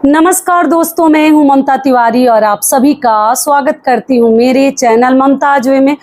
नमस्कार दोस्तों, मैं हूं ममता तिवारी और आप सभी का स्वागत करती हूं मेरे चैनल ममताज वे में।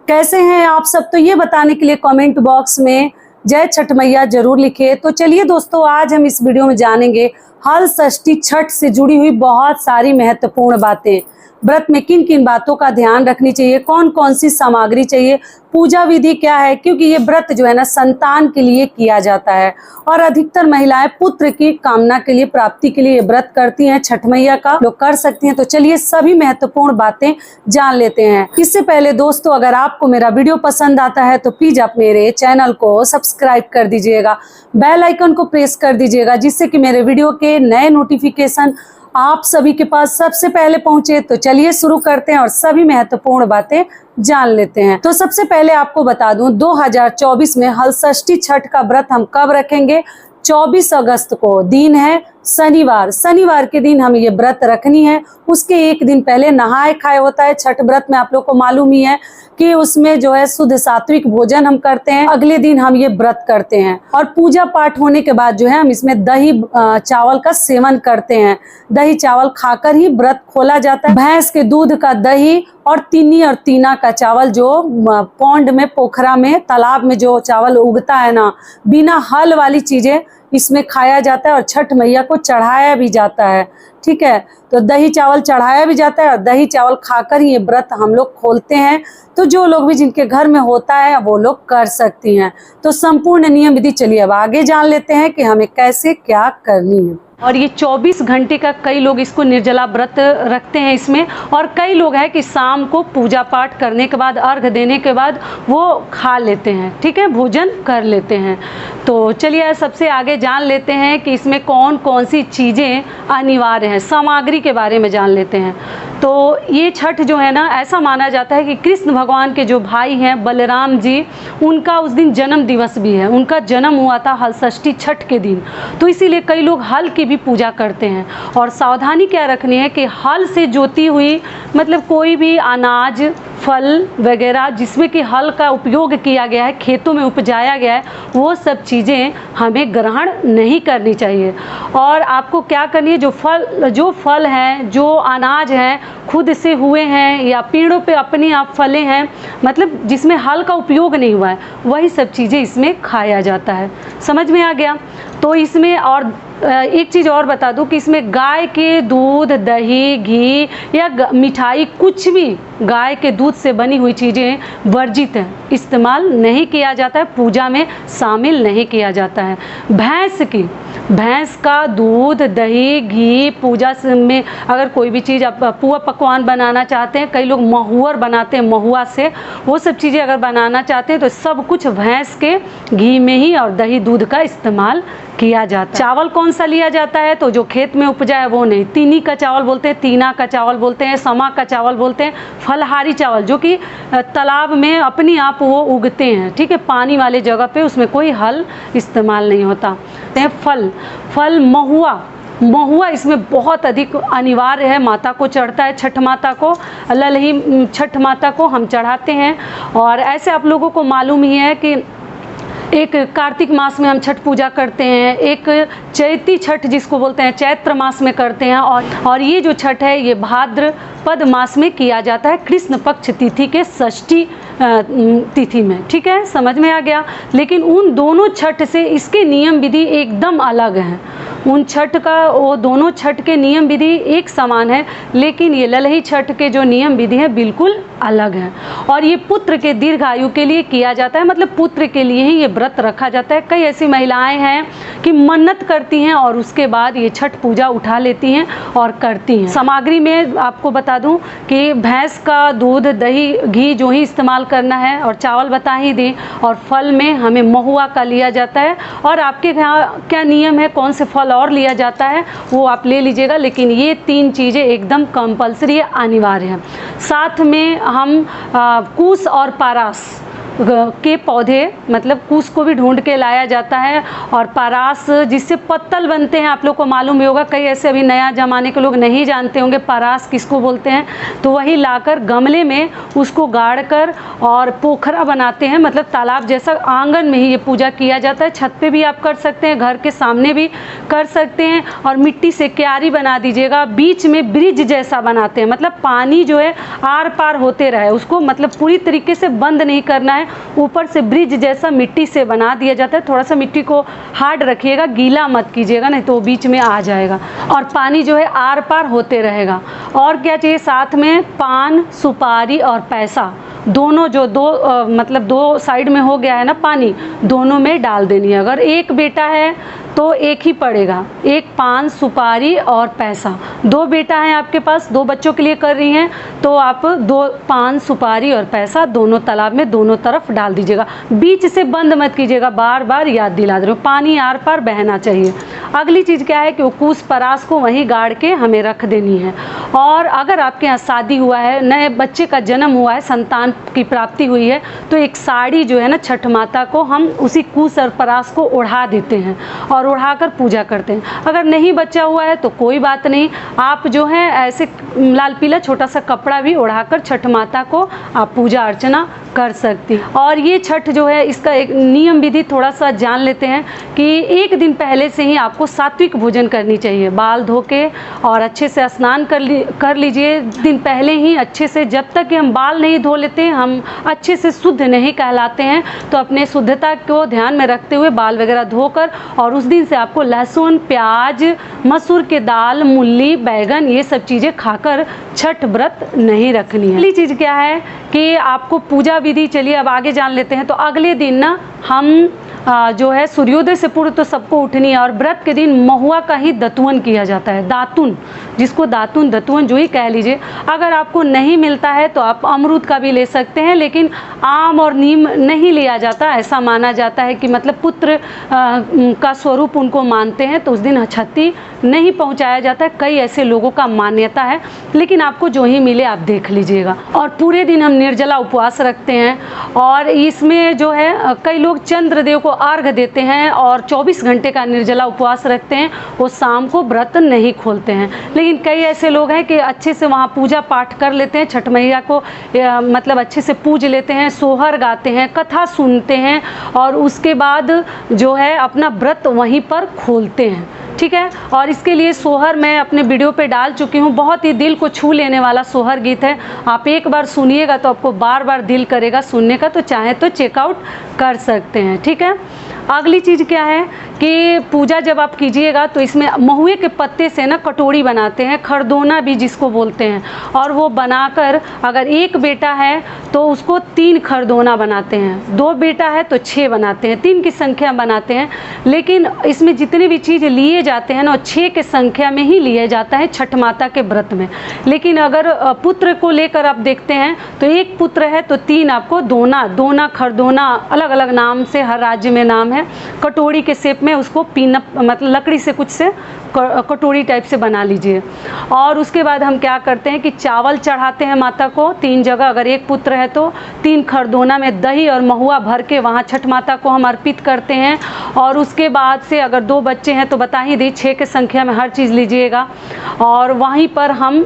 कैसे हैं आप सब? तो ये बताने के लिए कमेंट बॉक्स में जय छठ मैया जरूर लिखिए। तो चलिए दोस्तों, आज हम इस वीडियो में जानेंगे हल षष्ठी छठ से जुड़ी हुई बहुत सारी महत्वपूर्ण बातें। व्रत में किन किन बातों का ध्यान रखनी चाहिए, कौन कौन सी सामग्री चाहिए, पूजा विधि क्या है, क्योंकि ये व्रत जो है ना संतान के लिए किया जाता है और अधिकतर महिलाएं पुत्र की कामना के लिए, प्राप्ति के लिए व्रत करती हैं। छठ मैया का लोग कर सकती हैं। तो चलिए सभी महत्वपूर्ण बातें जान लेते हैं। इससे पहले दोस्तों, अगर आपको मेरा वीडियो पसंद आता है तो प्लीज आप मेरे चैनल को सब्सक्राइब कर दीजिएगा, बेल आइकन को प्रेस कर दीजिएगा, जिससे कि मेरे वीडियो के नए नोटिफिकेशन आप सभी के पास सबसे पहले पहुंचे। तो चलिए शुरू करते हैं और सभी महत्वपूर्ण बातें जान लेते हैं। तो सबसे पहले आपको बता दूं, 2024 में हल षष्ठी छठ का व्रत हम कब रखेंगे? 24 अगस्त को। दिन है शनिवार। शनिवार के दिन हम ये व्रत रखनी है। उसके एक दिन पहले नहाए खाए होता है। छठ व्रत में आप लोग को मालूम ही है कि उसमें जो है शुद्ध सात्विक भोजन हम करते हैं। अगले दिन हम ये व्रत करते हैं और पूजा पाठ होने के बाद जो है हम इसमें दही चावल का सेवन करते हैं। दही चावल खाकर ही व्रत खोला जाता है। भैंस के दूध का दही और तिन्नी और तीना का चावल, जो पौंड में, पोखरा में, तालाब में जो चावल उगता है ना, बिना हल वाली चीजें इसमें खाया जाता है और छठ मैया को चढ़ाया भी जाता है। ठीक है, तो दही चावल चढ़ाया भी जाता है और दही चावल खाकर ही ये व्रत हम लोग खोलते हैं। तो जो लोग भी जिनके घर में होता है वो लोग कर सकती हैं। तो संपूर्ण नियम विधि चलिए अब आगे जान लेते हैं कि हमें कैसे क्या करनी है। और ये 24 घंटे का कई लोग इसको निर्जला व्रत रखते हैं इसमें, और कई लोग हैं कि शाम को पूजा पाठ करने के बाद, अर्घ देने के बाद वो खा लेते हैं। ठीक है, भोजन कर लेते हैं। तो चलिए सबसे आगे जान लेते हैं कि इसमें कौन कौन सी चीज़ें अनिवार्य हैं। सामग्री के बारे में जान लेते हैं। तो ये छठ जो है ना, ऐसा माना जाता है कि कृष्ण भगवान के जो भाई हैं बलराम जी, उनका उस दिन जन्म दिवस भी है। उनका जन्म हुआ था हल षष्ठी छठ के दिन। तो इसीलिए कई लोग हल की भी पूजा करते हैं। और सावधानी क्या रखनी है कि हल से जोती हुई, मतलब कोई भी अनाज, फल वगैरह जिसमें कि हल का उपयोग किया गया है, खेतों में उपजाया गया है, वो सब चीज़ें हमें ग्रहण नहीं करनी चाहिए। और आपको क्या करनी है, जो फल हैं, जो अनाज हैं, खुद से हुए हैं या पेड़ों पे अपने आप फले हैं, मतलब जिसमें हल का उपयोग नहीं हुआ है, वही सब चीज़ें इसमें खाया जाता है। समझ में आ गया? तो इसमें और एक चीज़ और बता दूं कि इसमें गाय के दूध, दही, घी या मिठाई, कुछ भी गाय के दूध से बनी हुई चीज़ें वर्जित हैं, इस्तेमाल नहीं किया जाता है, पूजा में शामिल नहीं किया जाता है। भैंस का दूध, दही, घी पूजा में, अगर कोई भी चीज़ आप पुआ पकवान बनाना चाहते हैं, कई लोग महुअर बनाते हैं महुआ से, वो सब चीज़ें अगर बनाना चाहते हैं तो सब कुछ भैंस के घी में ही और दही दूध का इस्तेमाल किया जाता है। चावल कौन सा लिया जाता है? तो जो खेत में उपजा है वो नहीं। तीनी का चावल बोलते हैं, तीना का चावल बोलते हैं, समा का चावल बोलते हैं, फलहारी चावल जो कि तालाब में अपने आप वो उगते हैं। ठीक है, पानी वाले जगह पे, उसमें कोई हल इस्तेमाल नहीं होता। फल महुआ इसमें बहुत अधिक अनिवार्य है। माता को चढ़ता है, छठ माता को, ललही छठ माता को हम चढ़ाते हैं। और ऐसे आप लोगों को मालूम ही है कि एक कार्तिक मास में हम छठ पूजा करते हैं, एक चैती छठ जिसको बोलते हैं चैत्र मास में करते हैं, और ये जो छठ है ये भाद्रपद मास में किया जाता है, कृष्ण पक्ष तिथि के षष्ठी तिथि में। ठीक है, समझ में आ गया? लेकिन उन दोनों छठ से इसके नियम विधि एकदम अलग हैं। वो दोनों छठ के नियम विधि एक समान है, लेकिन ये ललही छठ के जो नियम विधि है बिल्कुल अलग है। और ये पुत्र के दीर्घ आयु के लिए किया जाता है, मतलब पुत्र के लिए ही ये व्रत रखा जाता है। कई ऐसी महिलाएं हैं कि मन्नत करती हैं और उसके बाद ये छठ पूजा उठा लेती हैं और करती हैं। सामग्री में आपको बता दूं कि भैंस का दूध, दही, घी जो ही इस्तेमाल करना है, और चावल बता ही दी। और फल में हमें महुआ का लिया जाता है। और आपके यहाँ क्या नियम है, कौन से फल और लिया जाता है वो आप ले लीजिएगा, लेकिन ये 3 चीज़ें एकदम कंपलसरी, अनिवार्य है। साथ में हम कूश और पारस, के पौधे मतलब कूस को भी ढूंढ के लाया जाता है, और पारास जिससे पत्तल बनते हैं, आप लोग को मालूम ही होगा, कई ऐसे अभी नया ज़माने के लोग नहीं जानते होंगे पारास किसको बोलते हैं, तो वही लाकर गमले में उसको गाड़ कर और पोखरा बनाते हैं, मतलब तालाब जैसा। आंगन में ही ये पूजा किया जाता है, छत पे भी आप कर सकते हैं, घर के सामने भी कर सकते हैं। और मिट्टी से क्यारी बना दीजिएगा, बीच में ब्रिज जैसा बनाते हैं, मतलब पानी जो है आर पार होते रहे, उसको मतलब पूरी तरीके से बंद नहीं करना है, ऊपर से ब्रिज जैसा मिट्टी से बना दिया जाता है। थोड़ा सा मिट्टी को हार्ड रखिएगा, गीला मत कीजिएगा, नहीं तो बीच में आ जाएगा, और पानी जो है आर पार होते रहेगा। और क्या चाहिए साथ में, पान, सुपारी और पैसा, दोनों जो मतलब दो साइड में हो गया है ना पानी, दोनों में डाल देनी है। अगर एक बेटा है तो एक ही पड़ेगा, एक पान, सुपारी और पैसा। दो बेटा है आपके पास, दो बच्चों के लिए कर रही हैं, तो आप दो पान, सुपारी और पैसा दोनों तालाब में दोनों तरफ डाल दीजिएगा, बीच से बंद मत कीजिएगा, बार बार याद दिला दे रहे हो, पानी आर पार बहना चाहिए। अगली चीज़ क्या है कि कूस परास को वहीं गाड़ के हमें रख देनी है। और अगर आपके यहाँ शादी हुआ है, नए बच्चे का जन्म हुआ है, संतान की प्राप्ति हुई है, तो एक साड़ी जो है ना छठ माता को हम उसी कूस और परास को ओढ़ा देते हैं और ओढ़ाकर पूजा करते हैं। अगर नहीं बच्चा हुआ है तो कोई बात नहीं, आप जो है ऐसे लाल पीला छोटा सा कपड़ा भी ओढ़ाकर छठ माता को आप पूजा अर्चना कर सकती हैं। और ये छठ जो है इसका एक नियम विधि थोड़ा सा जान लेते हैं कि एक दिन पहले से ही आपको सात्विक भोजन करनी चाहिए, बाल धो के और अच्छे से स्नान कर लीजिए दिन पहले ही अच्छे से। जब तक कि हम बाल नहीं धो लेते हम अच्छे से शुद्ध नहीं कहलाते हैं, तो अपने शुद्धता को ध्यान में रखते हुए बाल वगैरह धोकर, और उस दिन से आपको लहसुन, प्याज, मसूर के दाल, मूली, बैगन ये सब चीज़ें खाकर छठ व्रत नहीं रखनी है। अगली चीज़ क्या है कि आपको पूजा विधि, चलिए अब आगे जान लेते हैं। तो अगले दिन ना हम जो है सूर्योदय से पूर्व तो सबको उठनी है, और व्रत के दिन महुआ का ही दतुवन किया जाता है, दातुन, जिसको दातुन दतुवन जो ही कह लीजिए। अगर आपको नहीं मिलता है तो आप अमरूद का भी ले सकते हैं, लेकिन आम और नीम नहीं लिया जाता। ऐसा माना जाता है कि मतलब पुत्र का स्वरूप उनको मानते हैं, तो उस दिन क्षति नहीं पहुंचाया जाता है। कई ऐसे लोगों का मान्यता है, लेकिन आपको जो ही मिले आप देख लीजिएगा। और पूरे दिन हम निर्जला उपवास रखते हैं, और इसमें जो है कई लोग चंद्रदेव को अर्घ देते हैं और 24 घंटे का निर्जला उपवास रखते हैं, वो शाम को व्रत नहीं खोलते हैं। लेकिन कई ऐसे लोग हैं कि अच्छे से वहाँ पूजा पाठ कर लेते हैं, छठ मैया को मतलब अच्छे से पूज लेते हैं, सोहर गाते हैं, कथा सुनते हैं, और उसके बाद जो है अपना व्रत वहीं पर खोलते हैं। ठीक है, और इसके लिए सोहर मैं अपने वीडियो पे डाल चुकी हूँ, बहुत ही दिल को छू लेने वाला सोहर गीत है। आप एक बार सुनिएगा तो आपको बार बार दिल करेगा सुनने का, तो चाहे तो चेकआउट कर सकते हैं। ठीक है, अगली चीज़ क्या है कि पूजा जब आप कीजिएगा तो इसमें महुए के पत्ते से ना कटोरी बनाते हैं, खरदोना भी जिसको बोलते हैं, और वो बनाकर अगर एक बेटा है तो उसको 3 खरदोना बनाते हैं, 2 बेटा है तो 6 बनाते हैं, 3 की संख्या बनाते हैं। लेकिन इसमें जितने भी चीज़ लिए जाते हैं ना 6 के संख्या में ही लिए जाता है छठ माता के व्रत में। लेकिन अगर पुत्र को लेकर आप देखते हैं तो एक पुत्र है तो 3 आपको दोना खरदोना, अलग अलग नाम से हर राज्य में नाम है। कटोरी के शेप में उसको पीनप मतलब लकड़ी से कुछ से कटोरी टाइप से बना लीजिए। और उसके बाद हम क्या करते हैं कि चावल चढ़ाते हैं माता को 3 जगह। अगर एक पुत्र है तो 3 खरदोना में दही और महुआ भर के वहाँ छठ माता को हम अर्पित करते हैं। और उसके बाद से अगर 2 बच्चे हैं तो बता ही दी 6 के संख्या में हर चीज़ लीजिएगा। और वहीं पर हम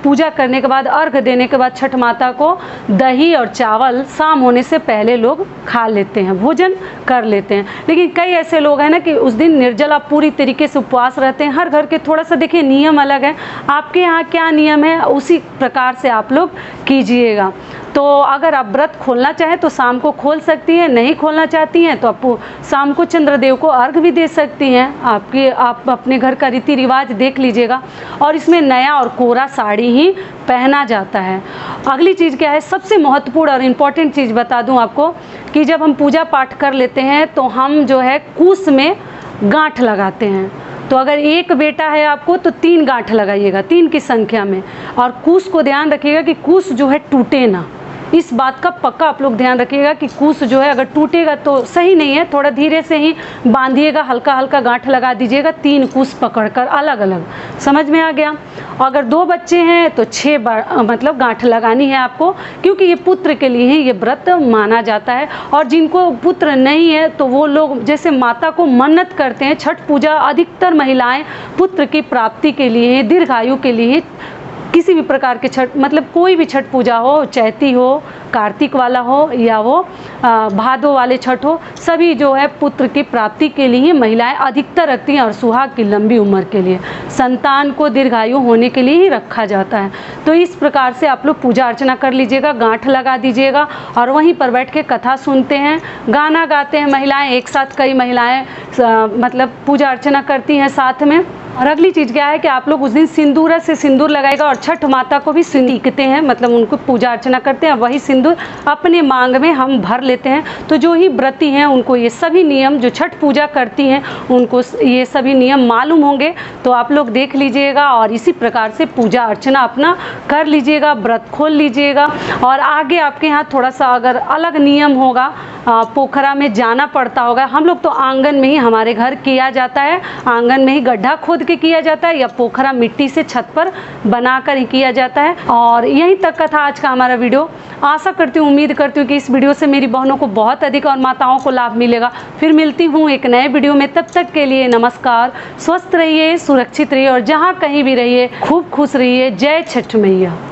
पूजा करने के बाद अर्घ देने के बाद छठ माता को दही और चावल शाम होने से पहले लोग खा लेते हैं, भोजन कर लेते हैं। लेकिन कई ऐसे लोग हैं ना कि उस दिन निर्जला पूरी तरीके से उपवास रहते हैं। हर घर के थोड़ा सा देखिए नियम अलग है, आपके यहाँ क्या नियम है उसी प्रकार से आप लोग कीजिएगा। तो अगर आप व्रत खोलना चाहें तो शाम को खोल सकती हैं, नहीं खोलना चाहती हैं तो आप शाम को चंद्रदेव को अर्घ भी दे सकती हैं। आप अपने घर का रीति रिवाज देख लीजिएगा। और इसमें नया और कोरा साड़ी ही पहना जाता है। अगली चीज़ क्या है, सबसे महत्वपूर्ण और इम्पॉर्टेंट चीज़ बता दूं आपको कि जब हम पूजा पाठ कर लेते हैं तो हम जो है कूस में गांठ लगाते हैं। तो अगर एक बेटा है आपको तो 3 गांठ लगाइएगा, 3 की संख्या में। और कूस को ध्यान रखिएगा कि कूस जो है टूटे ना, इस बात का पक्का आप लोग ध्यान रखिएगा कि कुश जो है अगर टूटेगा तो सही नहीं है, थोड़ा धीरे से ही बांधिएगा, हल्का हल्का गांठ लगा दीजिएगा 3 कुश पकड़कर अलग अलग। समझ में आ गया? अगर 2 बच्चे हैं तो 6 बार मतलब गांठ लगानी है आपको, क्योंकि ये पुत्र के लिए ही ये व्रत माना जाता है। और जिनको पुत्र नहीं है तो वो लोग जैसे माता को मन्नत करते हैं, छठ पूजा अधिकतर महिलाएं पुत्र की प्राप्ति के लिए, दीर्घायु के लिए, किसी भी प्रकार के छठ मतलब कोई भी छठ पूजा हो, चैती हो, कार्तिक वाला हो या वो भादो वाले छठ हो, सभी जो है पुत्र की प्राप्ति के लिए महिलाएं अधिकतर रखती हैं और सुहाग की लंबी उम्र के लिए, संतान को दीर्घायु होने के लिए ही रखा जाता है। तो इस प्रकार से आप लोग पूजा अर्चना कर लीजिएगा, गांठ लगा दीजिएगा और वहीं पर बैठ के कथा सुनते हैं, गाना गाते हैं महिलाएं, एक साथ कई महिलाएं मतलब पूजा अर्चना करती हैं साथ में। और अगली चीज़ क्या है कि आप लोग उस दिन सिंदूर से सिंदूर लगाएगा और छठ माता को भी टीकते हैं, मतलब उनको पूजा अर्चना करते हैं, वही सिंदूर अपने मांग में हम भर लेते हैं। तो जो ही व्रती हैं उनको ये सभी नियम, जो छठ पूजा करती हैं उनको ये सभी नियम मालूम होंगे, तो आप लोग देख लीजिएगा और इसी प्रकार से पूजा अर्चना अपना कर लीजिएगा, व्रत खोल लीजिएगा। और आगे आपके यहाँ थोड़ा सा अगर अलग नियम होगा, पोखरा में जाना पड़ता होगा, हम लोग तो आंगन में ही हमारे घर किया जाता है, आंगन में ही गड्ढा खोद के किया जाता है या पोखरा मिट्टी से छत पर बनाकर ही किया जाता है। और यहीं तक का था आज का हमारा वीडियो। आशा करती हूँ, उम्मीद करती हूँ कि इस वीडियो से मेरी बहनों को बहुत अधिक और माताओं को लाभ मिलेगा। फिर मिलती हूँ एक नए वीडियो में, तब तक के लिए नमस्कार। स्वस्थ रहिए, सुरक्षित रहिए और जहाँ कहीं भी रहिए खूब खुश रहिए। जय छठ मैया।